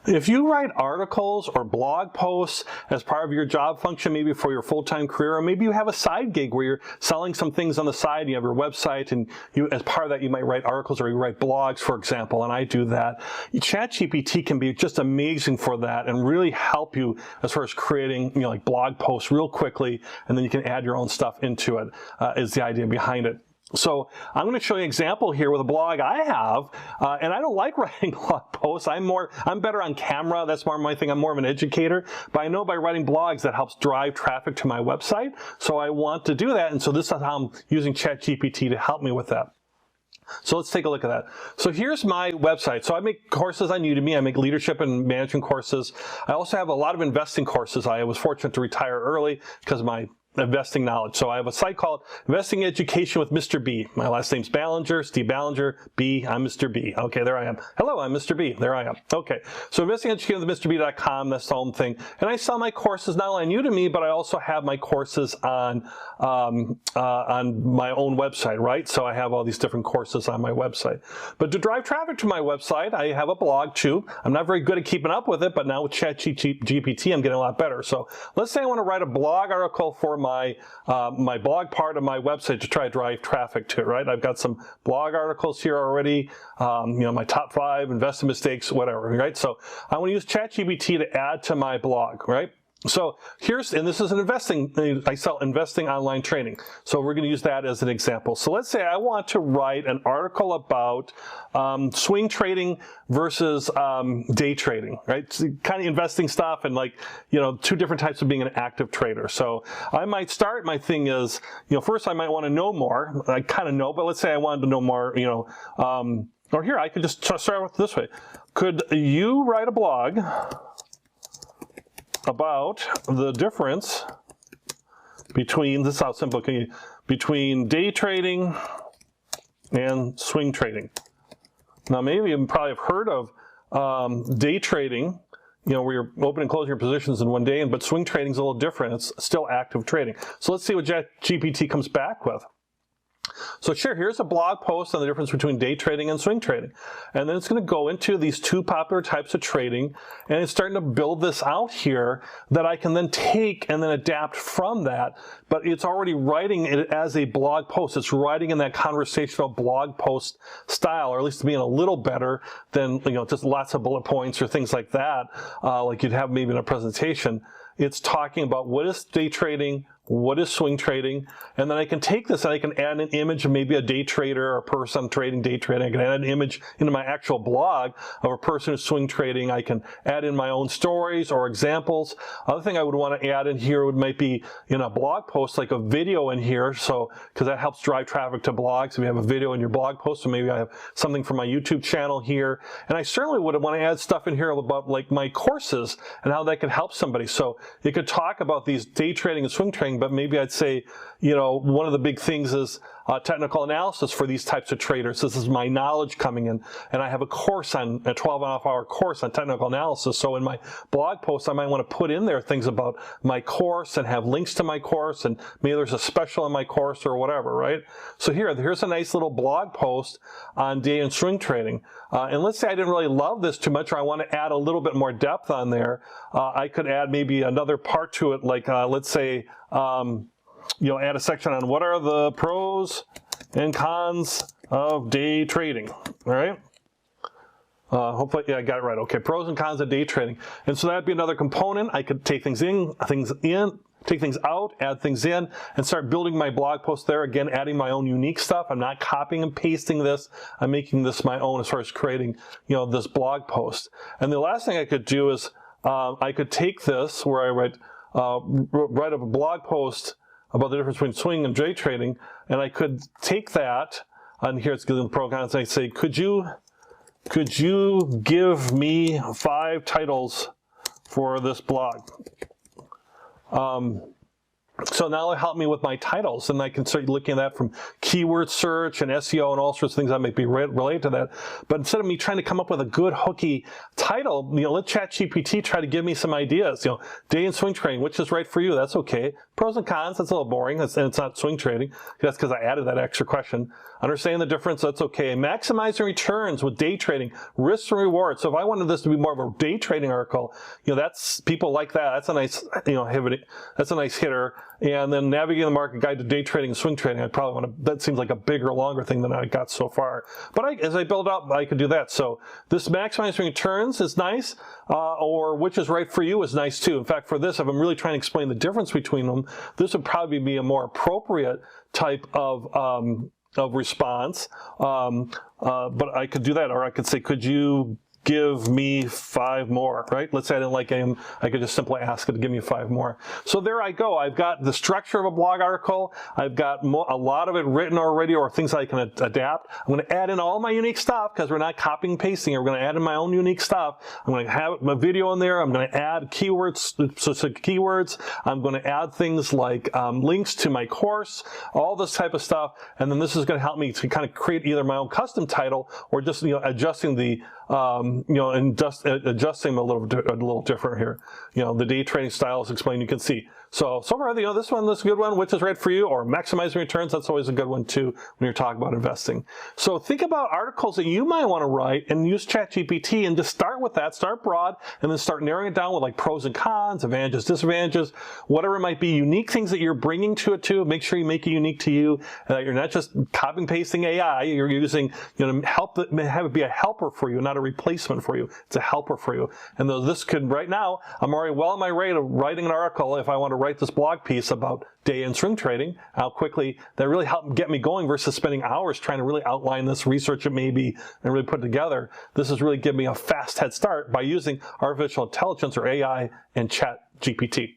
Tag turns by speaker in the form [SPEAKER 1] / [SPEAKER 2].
[SPEAKER 1] If you write articles or blog posts as part of your job function, maybe for your full-time career, or maybe you have a side gig where you're selling some things on the side, and you have your website, and as part of that you might write articles or you write blogs, for example, and I do that. ChatGPT can be just amazing for that and really help you as far as creating, like blog posts real quickly, and then you can add your own stuff into it, is the idea behind it. So I'm going to show you an example here with a blog I have, and I don't like writing blog posts. I'm better on camera. That's more my thing. I'm more of an educator, but I know by writing blogs that helps drive traffic to my website. So I want to do that, and so this is how I'm using ChatGPT to help me with that. So let's take a look at that. So here's my website. So I make courses on Udemy. I make leadership and management courses. I also have a lot of investing courses. I was fortunate to retire early because of my investing knowledge. So I have a site called Investing Education with Mr. B. My last name's Ballinger, Steve Ballinger, B, I'm Mr. B. Okay, there I am. Hello, I'm Mr. B. There I am. Okay, so Investing Education with MrB.com, that's the home thing. And I sell my courses not only on Udemy, but I also have my courses on my own website, right? So I have all these different courses on my website. But to drive traffic to my website, I have a blog too. I'm not very good at keeping up with it, but now with ChatGPT, I'm getting a lot better. So let's say I want to write a blog article for my blog part of my website to try to drive traffic to it, right? I've got some blog articles here already, my top 5 investing mistakes, whatever, right? So I want to use ChatGPT to add to my blog, right? So and this is an I sell investing online training. So we're going to use that as an example. So let's say I want to write an article about swing trading versus day trading, right? So kind of investing stuff and 2 different types of being an active trader. So I might start, my thing is, first I might want to know more. I kind of know, but let's say I wanted to know more, or here I could just start with this way. Could you write a blog about the difference between, this is how simple it can be, between day trading and swing trading. Now maybe you probably have heard of day trading, where you're opening and closing your positions in one day, but swing trading is a little different. It's still active trading. So let's see what ChatGPT comes back with. So sure, here's a blog post on the difference between day trading and swing trading. And then it's going to go into these 2 popular types of trading, and it's starting to build this out here that I can then take and then adapt from that. But it's already writing it as a blog post. It's writing in that conversational blog post style, or at least being a little better than just lots of bullet points or things like that, like you'd have maybe in a presentation. It's talking about what is day trading, what is swing trading, and then I can take this and I can add an image of maybe a day trader or a person trading day trading. I can add an image into my actual blog of a person who's swing trading. I can add in my own stories or examples. Other thing I would want to add in here might be in a blog post, like a video in here, so because that helps drive traffic to blogs. If you have a video in your blog post, so maybe I have something from my YouTube channel here, and I certainly would want to add stuff in here about my courses and how that could help somebody. So it could talk about these day trading and swing trading, but maybe I'd say, one of the big things is technical analysis for these types of traders. This is my knowledge coming in, and I have a course a 12.5-hour course on technical analysis. So in my blog post, I might want to put in there things about my course and have links to my course, and maybe there's a special in my course or whatever, right? So here's a nice little blog post on day and swing trading. And let's say I didn't really love this too much, or I want to add a little bit more depth on there. I could add maybe another part to it, like let's say, add a section on what are the pros and cons of day trading, all right? Hopefully, yeah, I got it right. Okay, pros and cons of day trading. And so that'd be another component. I could take things in, take things out, add things in, and start building my blog post there. Again, adding my own unique stuff. I'm not copying and pasting this. I'm making this my own as far as creating, this blog post. And the last thing I could do is I could take this where I write a blog post about the difference between swing and day trading, and I could take that, and here it's giving the pro cons, and I say, could you give me 5 titles for this blog? So now it'll help me with my titles, and I can start looking at that from keyword search and SEO and all sorts of things that might be related to that. But instead of me trying to come up with a good hooky title, let ChatGPT try to give me some ideas. Day and swing trading, which is right for you? That's okay. Pros and cons, that's a little boring, and it's not swing trading. That's because I added that extra question. Understanding the difference, that's okay. Maximizing returns with day trading, risks and rewards. So if I wanted this to be more of a day trading article, that's people like that. That's a nice, that's a nice hitter. And then navigating the market guide to day trading and swing trading, I probably want to, that seems like a bigger, longer thing than I got so far. But as I build up, I could do that. So this maximizing returns is nice, or which is right for you is nice too. In fact, for this, if I'm really trying to explain the difference between them, this would probably be a more appropriate type of response. But I could do that, or I could say, could you give me 5 more, right? Let's say I didn't like him. I could just simply ask it to give me 5 more. So there I go. I've got the structure of a blog article. I've got a lot of it written already, or things I can adapt. I'm going to add in all my unique stuff because we're not copying and pasting here. We're going to add in my own unique stuff. I'm going to have a video in there. I'm going to add keywords, specific keywords. I'm going to add things like links to my course, all this type of stuff. And then this is going to help me to kind of create either my own custom title or just adjusting the and just adjusting them a little different here. The day trading style is explained. You can see. So far, this one, this is a good one, which is right for you, or maximizing returns. That's always a good one too when you're talking about investing. So think about articles that you might want to write and use ChatGPT and just start with that. Start broad and then start narrowing it down with like pros and cons, advantages, disadvantages, whatever it might be, unique things that you're bringing to it too. Make sure you make it unique to you. You're not just copy and pasting AI. You're using help that have it be a helper for you, not a replacement for you. It's a helper for you. And this could right now, I'm already well on my way to writing an article if I want to write this blog piece about day and swing trading, how quickly that really helped get me going versus spending hours trying to really outline this, research it maybe, and really put it together. This has really given me a fast head start by using artificial intelligence or AI and ChatGPT.